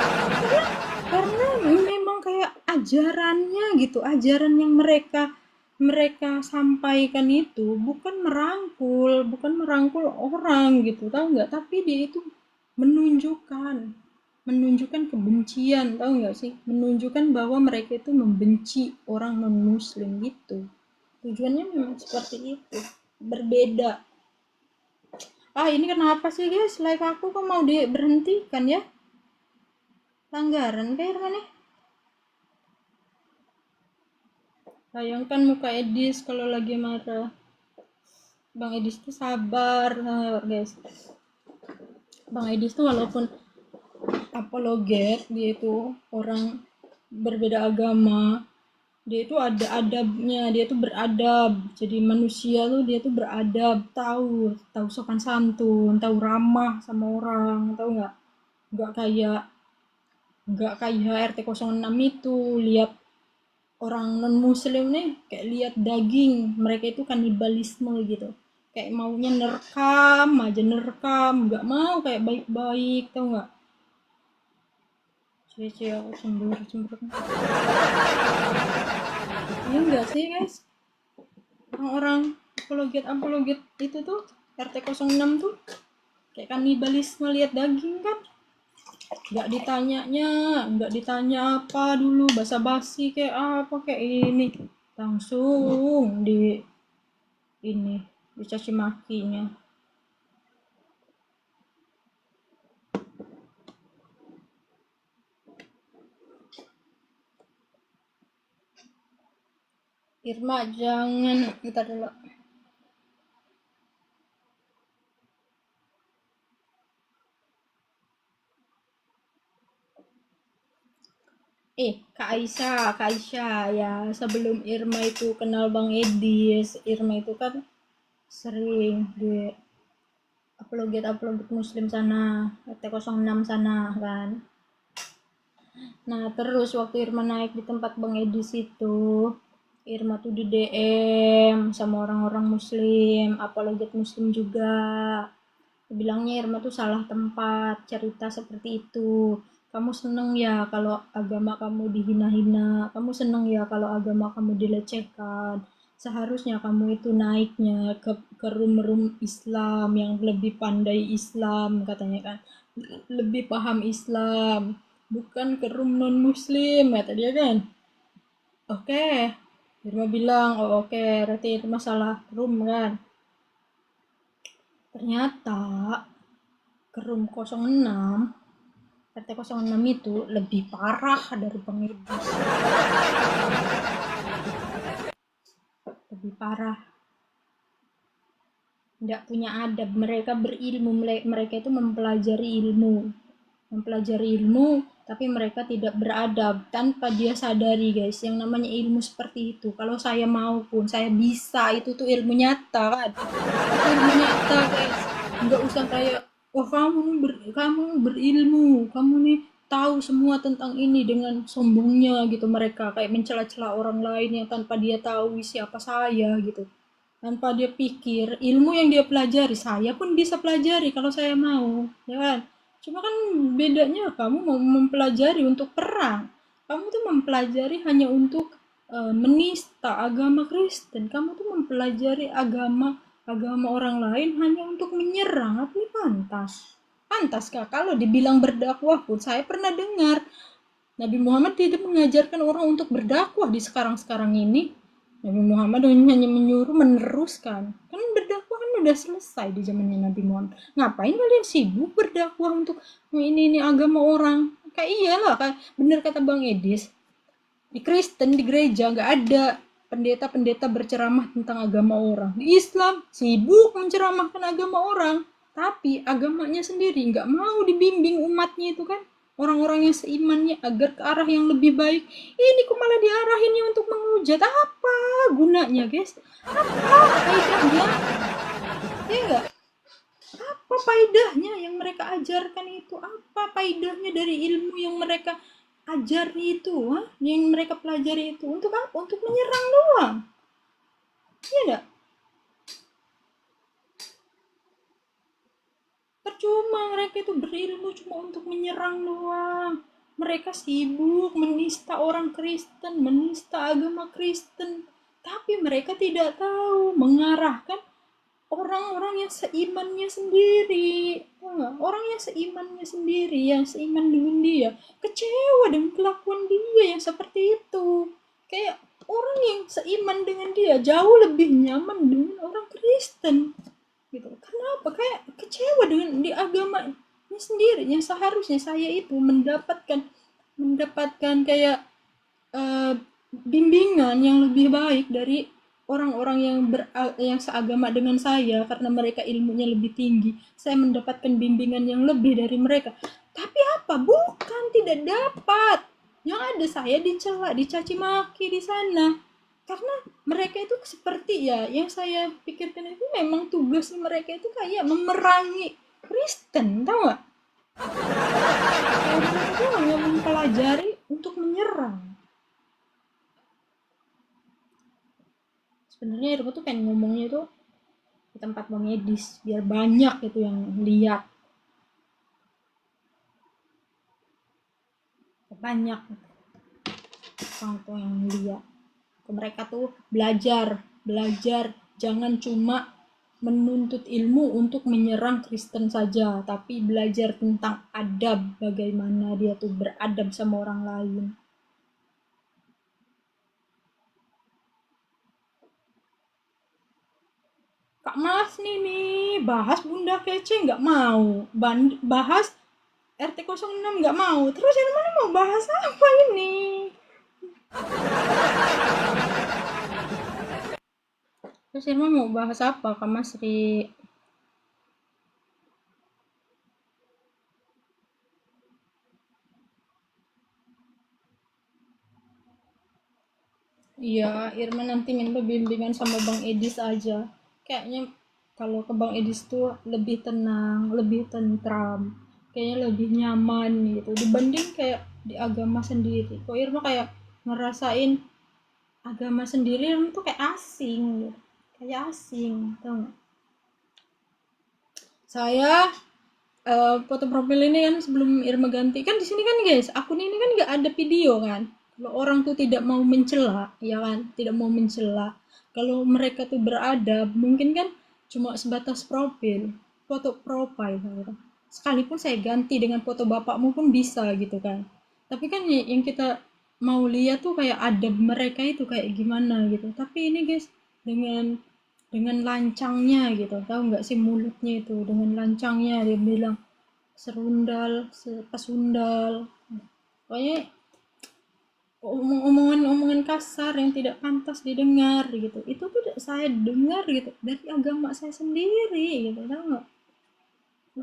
Karena memang kayak ajarannya gitu, ajaran yang mereka mereka sampaikan itu bukan merangkul orang gitu, tahu nggak? Tapi dia itu menunjukkan menunjukkan kebencian, tahu nggak sih? Menunjukkan bahwa mereka itu membenci orang non Muslim gitu. Tujuannya memang seperti itu, berbeda. Ini kenapa sih guys? Live aku kok mau diberhentikan ya? Langgaran kayak mana? Bayangkan muka Edis kalau lagi marah. Bang Edis tuh sabar, guys. Bang Edis tuh walaupun apologet, dia itu orang berbeda agama, dia itu ada adabnya, dia tuh beradab. Jadi manusia tuh dia tuh beradab, tahu sopan santun, tahu ramah sama orang, tahu nggak? Nggak kayak nggak kayak RT06 itu, lihat orang non muslim nih kayak lihat daging, mereka itu kanibalisme gitu, kayak maunya nerkam aja, nerkam, nggak mau kayak baik-baik, tau nggak? Cie aku cemburu iya enggak sih guys, orang-orang apologet itu tuh RT06 tuh kayak kanibalisme, lihat daging kan. Nggak ditanya apa dulu, basa-basi kayak apa kayak ini, langsung ini dicaci makinya. Irma jangan, kita dulu. Kak Aisyah ya, sebelum Irma itu kenal Bang Edis, Irma itu kan sering di apologet muslim sana, RT06 sana kan. Nah terus waktu Irma naik di tempat Bang Edis itu, Irma tuh di DM sama orang-orang muslim, apologet muslim juga. Bilangnya Irma tuh salah tempat cerita seperti itu. Kamu seneng ya kalau agama kamu dihina-hina, kamu seneng ya kalau agama kamu dilecehkan. Seharusnya kamu itu naiknya ke room-room Islam yang lebih pandai Islam, katanya kan. Lebih paham Islam, bukan ke room non muslim, kata dia kan. Oke, Irma bilang, oh oke, berarti itu masalah room kan. Ternyata ke room 06, RT06 itu lebih parah dari pengedis. Lebih parah. Nggak punya adab, mereka berilmu, mereka itu mempelajari ilmu, tapi mereka tidak beradab tanpa dia sadari guys, yang namanya ilmu seperti itu. Kalau saya mau pun saya bisa, itu tuh ilmu nyata kan, itu ilmu nyata guys, nggak usah kayak wah kamu berilmu, kamu nih tahu semua tentang ini, dengan sombongnya gitu mereka kayak mencela-cela orang lain yang tanpa dia tahu siapa saya gitu, tanpa dia pikir ilmu yang dia pelajari saya pun bisa pelajari kalau saya mau, ya kan? Cuma kan bedanya kamu mau mempelajari untuk perang, Kamu tuh mempelajari hanya untuk menista agama Kristen. Kamu tuh mempelajari agama orang lain hanya untuk menyerang. Apa ini pantas? Pantas kak kalau dibilang berdakwah pun saya pernah dengar Nabi Muhammad tidak mengajarkan orang untuk berdakwah di sekarang-sekarang ini. Nabi Muhammad hanya menyuruh meneruskan. Kan berdakwah kan udah selesai di zamannya Nabi Muhammad. Ngapain kalian sibuk berdakwah untuk ini agama orang? Kayak iyalah, kayak bener kata Bang Edis. Di Kristen, di gereja nggak ada pendeta-pendeta berceramah tentang agama orang. Di Islam sibuk menceramahkan agama orang, tapi agamanya sendiri nggak mau dibimbing umatnya itu kan, orang-orang yang seimannya agar ke arah yang lebih baik. Ini kok malah diarahinnya untuk menghujat. Apa gunanya guys? Apa faedahnya? Ya enggak? Apa faedahnya yang mereka ajarkan itu? Apa faedahnya dari ilmu yang mereka ajari itu? Yang mereka pelajari itu? Untuk apa? Untuk menyerang doang. Iya enggak? Percuma mereka itu berilmu cuma untuk menyerang doang. Mereka sibuk menista orang Kristen, menista agama Kristen. Tapi mereka tidak tahu mengarahkan orang-orang yang seimannya sendiri. Orang yang seimannya sendiri, yang seiman dengan dia, kecewa dengan kelakuan dia yang seperti itu. Kayak orang yang seiman dengan dia jauh lebih nyaman dengan orang Kristen gitu. Kenapa? Kayak kecewa dengan di agamanya sendiri yang seharusnya saya itu mendapatkan kayak eh, bimbingan yang lebih baik dari orang-orang yang seagama dengan saya karena mereka ilmunya lebih tinggi. Saya mendapatkan bimbingan yang lebih dari mereka. Tapi apa? Bukan tidak dapat. Yang ada saya dicela, dicaci maki di sana. Karena mereka itu seperti ya, yang saya pikirkan itu memang tugas mereka itu kayak memerangi Kristen, tahu nggak? Kayak mereka itu hanya mempelajari untuk menyerang. Sebenarnya Irma tuh pengen ngomongnya itu di tempat Bang Edis biar banyak itu yang lihat, banyak orang tuh yang lihat. Mereka tuh belajar jangan cuma menuntut ilmu untuk menyerang Kristen saja, tapi belajar tentang adab, bagaimana dia tuh beradab sama orang lain. Kak Mas nih bahas Bunda Kece nggak mau, bahas RT 06 nggak mau, terus yang mana mau bahas apa ini? Terus Irma mau bahas apa Kak Masri? Iya, Irma nanti minta bimbingan sama Bang Edis aja. Kayaknya kalau ke Bang Edis tuh lebih tenang, lebih tentram, kayaknya lebih nyaman gitu dibanding kayak di agama sendiri. Kok Irma kayak ngerasain agama sendiri Irma tuh kayak asing gitu. Kayak asing, tau gak? Saya foto profil ini kan sebelum Irma ganti kan di sini kan guys, akun ini kan nggak ada video kan. Kalau orang tuh tidak mau mencela, ya kan, tidak mau mencela. Kalau mereka tuh beradab, mungkin kan cuma sebatas profil, foto profile gitu. Sekalipun saya ganti dengan foto bapakmu pun bisa gitu kan. Tapi kan yang kita mau lihat tuh kayak adab mereka itu kayak gimana gitu. Tapi ini guys, dengan lancangnya gitu, tahu nggak sih mulutnya itu dengan lancangnya dia bilang serundal, pesundal, pokoknya omongan-omongan kasar yang tidak pantas didengar gitu. Itu tuh saya dengar gitu dari agama saya sendiri gitu, tahu nggak?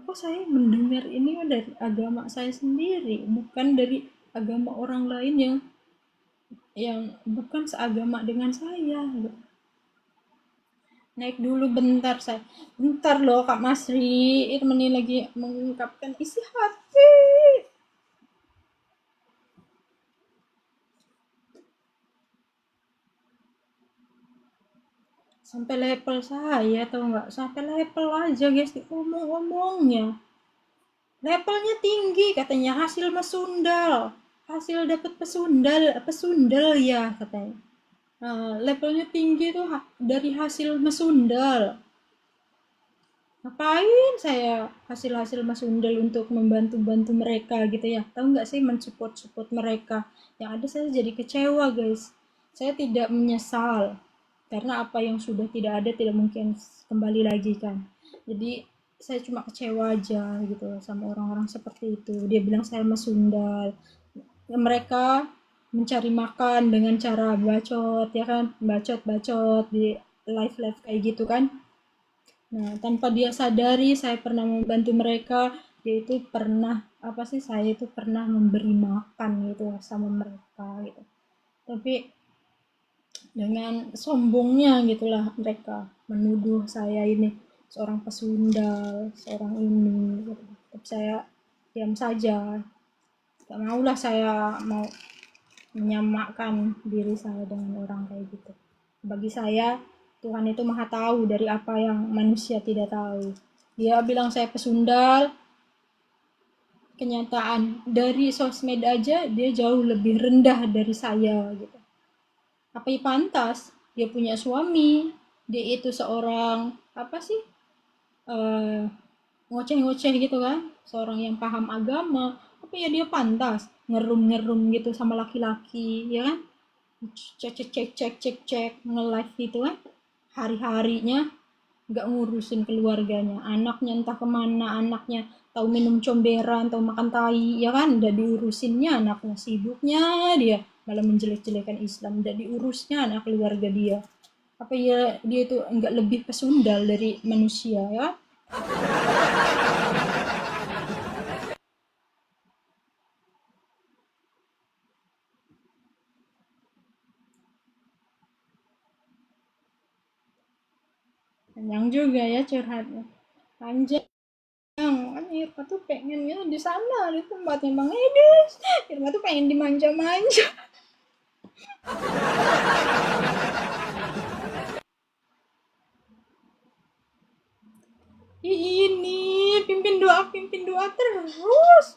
Kok saya mendengar ini dari agama saya sendiri, bukan dari agama orang lain yang bukan seagama dengan saya gitu. Naik dulu bentar saya. Bentar loh Kak Masri, ini lagi mengungkapkan isi hati. Sampai level saya tau nggak? Sampai level aja guys omong-omongnya. Levelnya tinggi katanya hasil mas sundal. hasil dapat pesundal ya katanya. Levelnya tinggi tuh dari hasil mesundal. Ngapain saya hasil-hasil mesundal untuk membantu-bantu mereka gitu ya? Tahu nggak sih, mensupport mereka? Yang ada saya jadi kecewa guys. Saya tidak menyesal karena apa yang sudah tidak ada tidak mungkin kembali lagi kan. Jadi saya cuma kecewa aja gitu sama orang-orang seperti itu. Dia bilang saya mesundal. Mereka mencari makan dengan cara bacot ya kan, bacot-bacot di live-live kayak gitu kan. Nah, tanpa dia sadari saya pernah membantu mereka, dia itu pernah apa sih, saya itu pernah memberi makan gitu sama mereka gitu. Tapi dengan sombongnya gitulah mereka menuduh saya ini seorang pesundal, seorang ini gitu. Tapi saya diam saja. Gak maulah saya mau menyamakan diri saya dengan orang kayak gitu. Bagi saya, Tuhan itu maha tahu dari apa yang manusia tidak tahu. Dia bilang saya pesundal, kenyataan dari sosmed aja dia jauh lebih rendah dari saya gitu. Apa yang pantas? Dia punya suami, dia itu seorang apa sih? Eh, ngoceh-ngoceh gitu kan, seorang yang paham agama, tapi ya dia pantas ngerum-ngerum gitu sama laki-laki ya kan, cek nge-live gitu kan, hari-harinya nggak ngurusin keluarganya, anaknya entah kemana, anaknya tahu minum comberan, tahu makan tai ya kan, udah diurusinnya anaknya, sibuknya dia malah menjelek-jelekan Islam, udah diurusnya anak keluarga dia. Apa ya dia itu nggak lebih pesundal dari manusia ya. Panjang juga ya curhatnya. Panjang. Kan Irma tuh pengennya di sana, di tempatnya Bang Edis. Irma tuh pengen dimanja-manja. Ini pimpin doa terus.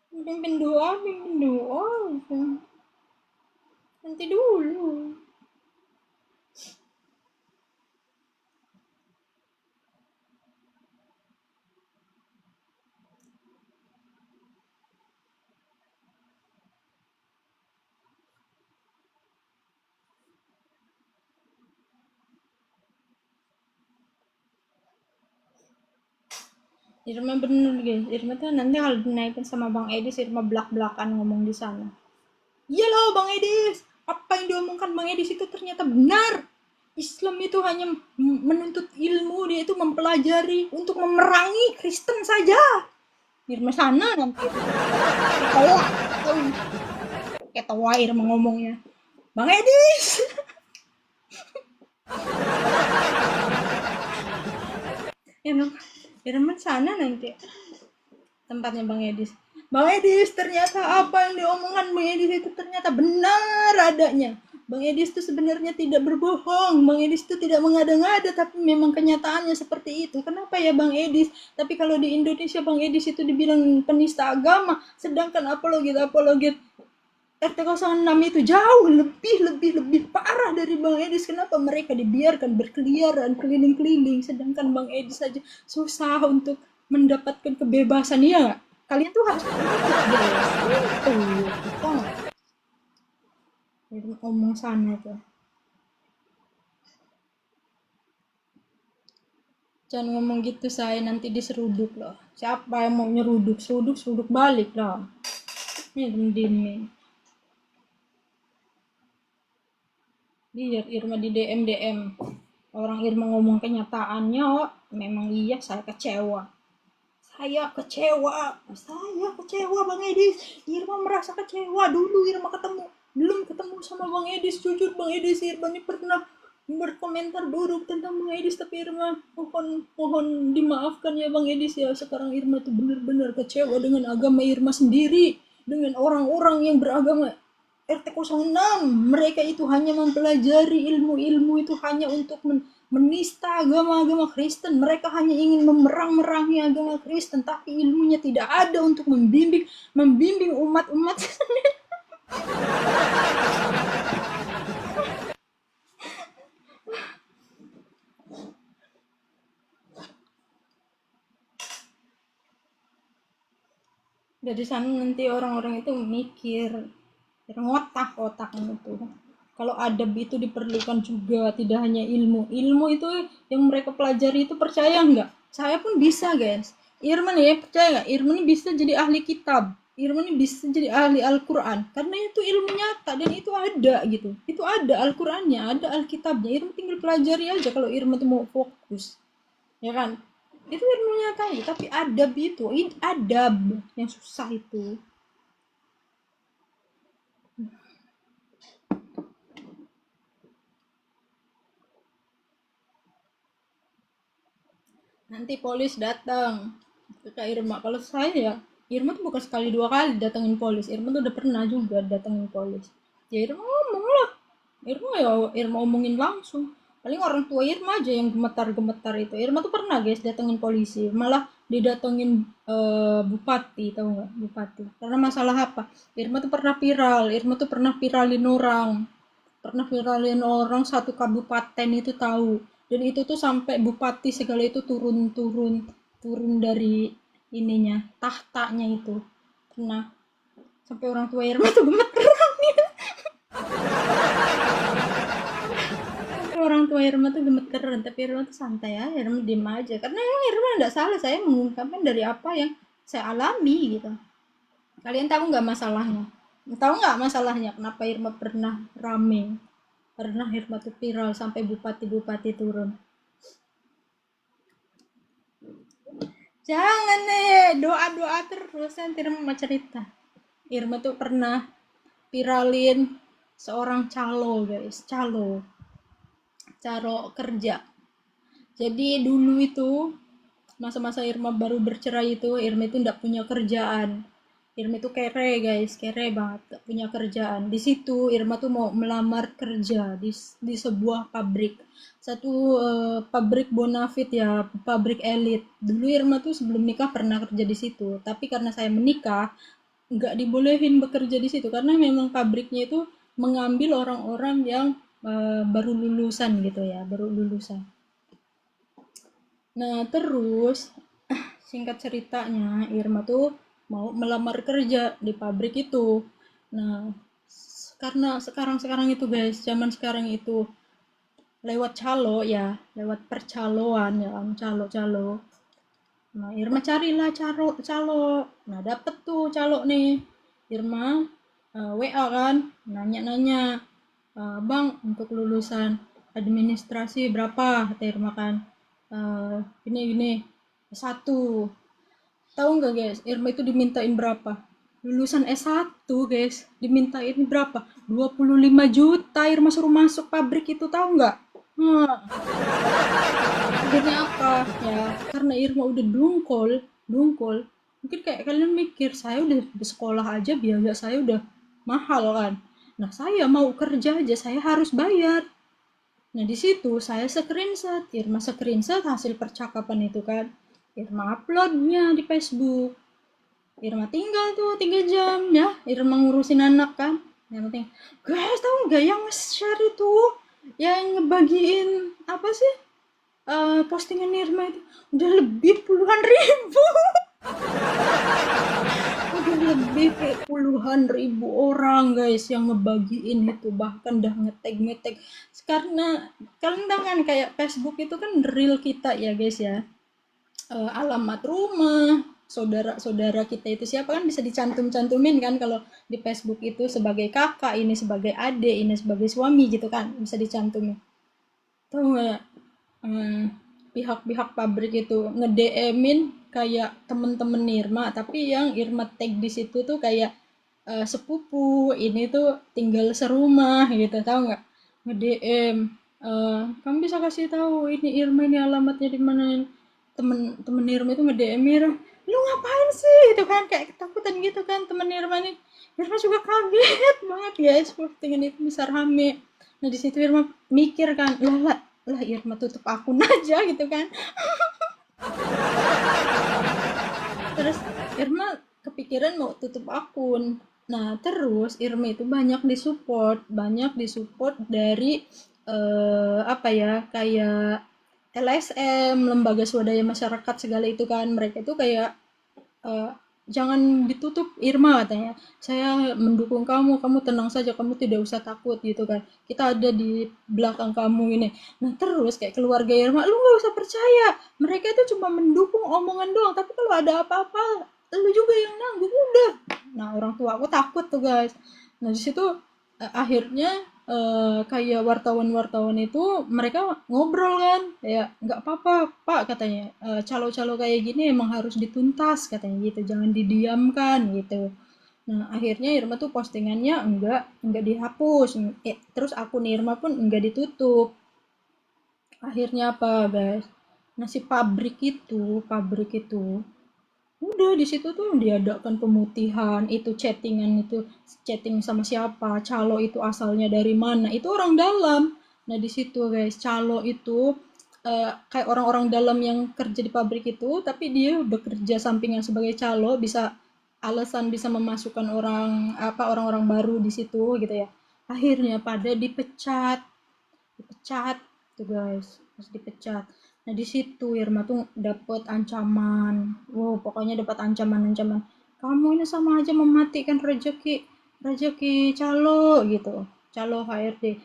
Pimpin doa. Nanti dulu. Irma bener guys, Irma tuh nanti kalau dinaikin sama Bang Edis, Irma belak-belakan ngomong di sana. Iya loh Bang Edis, apa yang diomongkan Bang Edis itu ternyata benar. Islam itu hanya menuntut ilmu, dia itu mempelajari untuk memerangi Kristen saja. Irma sana nanti. Ketawa, ketawa Irma ngomongnya. Bang Edis. Irma sana nanti tempatnya Bang Edis. Bang Edis, ternyata apa yang diomongkan Bang Edis itu ternyata benar adanya. Bang Edis itu sebenarnya tidak berbohong. Bang Edis itu tidak mengada-ngada, tapi memang kenyataannya seperti itu. Kenapa ya Bang Edis? Tapi kalau di Indonesia Bang Edis itu dibilang penista agama, sedangkan apologet RT 06 itu jauh lebih parah dari Bang Edis. Kenapa mereka dibiarkan berkeliaran keliling-keliling, sedangkan Bang Edis saja susah untuk mendapatkan kebebasan ya? Kalian tuh harus itu ngomong sana tuh. Jangan ngomong gitu, saya nanti diseruduk loh. Siapa yang mau nyeruduk? Seruduk balik lah. Ini dimin. Lihat Irma di DM. Orang Irma ngomong kenyataannya, oh, memang iya saya kecewa. Saya kecewa Bang Edis. Irma merasa kecewa dulu Irma belum ketemu sama Bang Edis. Jujur Bang Edis, Irma ini pernah berkomentar buruk tentang Bang Edis, tapi Irma mohon dimaafkan ya Bang Edis ya. Sekarang Irma tuh benar-benar kecewa dengan agama Irma sendiri, dengan orang-orang yang beragama RT 06. Mereka itu hanya mempelajari ilmu-ilmu itu hanya untuk menista agama-agama Kristen. Mereka hanya ingin memerang-merangi agama Kristen, tapi ilmunya tidak ada untuk membimbing umat-umat. Dari sana nanti orang-orang itu mikir, ngotak otaknya itu. Kalau adab itu diperlukan juga, tidak hanya ilmu. Ilmu itu yang mereka pelajari itu, percaya nggak? Saya pun bisa, guys. Irman ya, percaya nggak? Irman bisa jadi ahli kitab. Irman bisa jadi ahli Al-Quran. Karena itu ilmu nyata dan itu ada gitu. Itu ada Al-Qurannya, ada Alkitabnya. Irman tinggal pelajari aja kalau Irman itu mau fokus. Ya kan? Itu ilmu nyata, tapi adab itu, adab yang susah itu. Nanti polis datang ke Kak Irma. Kalau saya ya, Irma tuh bukan sekali dua kali datengin polis. Irma tuh udah pernah juga datengin polis. Ya Irma ngomong lah. Irma omongin langsung. Paling orang tua Irma aja yang gemetar-gemetar itu. Irma tuh pernah guys datengin polisi. Malah didatengin bupati, tahu nggak? Bupati. Karena masalah apa? Irma tuh pernah viral. Irma tuh pernah viralin orang. Pernah viralin orang satu kabupaten itu tahu. Dan itu tuh sampai bupati segala itu turun dari ininya, tahtanya itu. Pernah sampai orang tua Irma tuh gemeteran. Sampai orang tua Irma tuh gemeteran, tapi Irma tuh santai ya, Irma diem aja. Karena emang Irma nggak salah, saya mengungkapkan dari apa yang saya alami gitu. Kalian tahu nggak masalahnya? Tahu nggak masalahnya? Kenapa Irma pernah rame? Pernah Irma tuh viral sampai bupati-bupati turun. Jangan nih, doa-doa terus nanti Irma mau cerita. Irma tuh pernah viralin seorang calo guys, calo kerja. Jadi dulu itu masa-masa Irma baru bercerai itu, Irma itu nggak punya kerjaan. Irma itu kere guys, kere banget, gak punya kerjaan. Di situ Irma tuh mau melamar kerja di sebuah pabrik, satu pabrik bonafit ya, pabrik elit. Dulu Irma tuh sebelum nikah pernah kerja di situ, tapi karena saya menikah nggak dibolehin bekerja di situ karena memang pabriknya itu mengambil orang-orang yang baru lulusan gitu ya, baru lulusan. Nah terus singkat ceritanya Irma tuh mau melamar kerja di pabrik itu. Nah karena sekarang itu guys, zaman sekarang itu lewat calo ya, lewat percaloan ya, calo. Nah Irma carilah calo. Nah dapet tuh calo nih. Irma WA kan, nanya-nanya, bang untuk lulusan administrasi berapa, kata Irma kan. Gini S1. Tahu nggak guys, Irma itu dimintain berapa? Lulusan S1 guys, dimintain berapa? 25 juta. Irma suruh masuk pabrik itu, tahu nggak? Nah, akhirnya apa? Ya, karena Irma udah dungkol. Mungkin kayak kalian mikir, saya udah sekolah aja biaya saya udah mahal kan. Nah, saya mau kerja aja saya harus bayar. Nah, di situ saya screenshot, Irma screenshot hasil percakapan itu kan. Irma uploadnya di Facebook. Irma tinggal tuh 3 jam ya, Irma ngurusin anak kan. Yang penting, guys tahu nggak yang share itu, yang ngebagiin apa sih, postingan Irma itu udah lebih puluhan ribu. Udah lebih kayak puluhan ribu orang guys yang ngebagiin itu, bahkan udah ngetag. Karena kalian tahu kan kayak Facebook itu kan real kita ya guys ya, alamat rumah saudara-saudara kita itu siapa kan bisa dicantumin kan, kalau di Facebook itu sebagai kakak, ini sebagai adik, ini sebagai suami gitu kan, bisa dicantumin. Tahu nggak, pihak-pihak pabrik itu nge-DM-in kayak temen-temen Irma, tapi yang Irma tag di situ tuh kayak sepupu, ini tuh tinggal serumah gitu, tahu nggak? Nge-DM, kamu bisa kasih tahu ini Irma ini alamatnya di mana? Temen Irma itu nge-DM Irma, lu ngapain sih itu kan, kayak ketakutan gitu kan. Temen Irma nih, Irma juga kaget banget guys postingan itu bisa rame. Nah di situ Irma mikir kan, lah lah Irma tutup akun aja gitu kan. Terus Irma kepikiran mau tutup akun. Nah, terus Irma itu banyak disupport dari apa ya, kayak LSM, lembaga swadaya masyarakat segala itu kan. Mereka itu kayak eh, jangan ditutup Irma katanya. Saya mendukung kamu, kamu tenang saja, kamu tidak usah takut gitu kan. Kita ada di belakang kamu ini. Nah terus kayak keluarga Irma, lu nggak usah percaya. Mereka itu cuma mendukung omongan doang. Tapi kalau ada apa-apa, lu juga yang nanggung udah. Nah orang tua aku takut tuh guys. Nah di situ akhirnya kayak wartawan-wartawan itu mereka ngobrol kan, kayak nggak apa-apa Pak katanya, calo-calo kayak gini emang harus dituntas katanya gitu, jangan didiamkan gitu. Nah akhirnya Irma tuh postingannya enggak dihapus, terus akun Irma pun enggak ditutup. Akhirnya apa guys, nah si pabrik itu udah di situ tuh diadakan pemutihan, itu chattingan itu, chatting sama siapa, calo itu asalnya dari mana, itu orang dalam. Nah di situ guys, calo itu kayak orang-orang dalam yang kerja di pabrik itu, tapi dia udah kerja sampingan sebagai calo, bisa alasan bisa memasukkan orang-orang baru di situ gitu ya. Akhirnya pada dipecat tuh guys, pas dipecat. Nah di situ Irma tuh dapat ancaman, wow pokoknya dapat ancaman-ancaman, kamu ini sama aja mematikan rezeki rezeki calo gitu, calo HRD,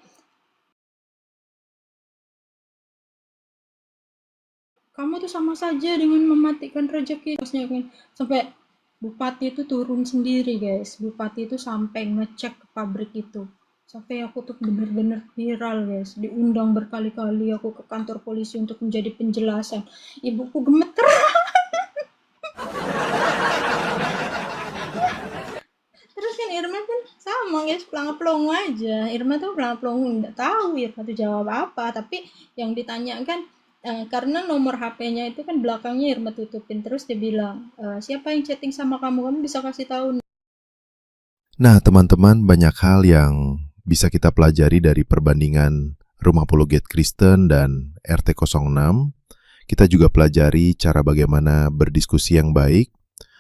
kamu tuh sama saja dengan mematikan rezeki, maksudnya kan sampai bupati itu turun sendiri guys, bupati itu sampai ngecek ke pabrik itu, sampai aku tuh bener-bener viral guys, diundang berkali-kali aku ke kantor polisi untuk menjadi penjelasan, ibuku gemeter. Terus kan Irma kan sama guys, pelangap-pelongo aja, Irma tuh pelangap-pelongo, nggak tahu Irma tuh jawab apa, tapi yang ditanyakan karena nomor HP-nya itu kan belakangnya Irma tutupin, terus dia bilang, siapa yang chatting sama kamu, kamu bisa kasih tahu. Nah, teman-teman, banyak hal yang bisa kita pelajari dari perbandingan Rumah Apologet Kristen dan RT06. Kita juga pelajari cara bagaimana berdiskusi yang baik,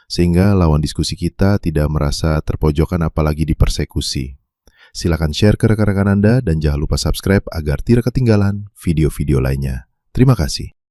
sehingga lawan diskusi kita tidak merasa terpojokan apalagi dipersekusi. Silakan share ke rekan-rekan Anda dan jangan lupa subscribe agar tidak ketinggalan video-video lainnya. Terima kasih.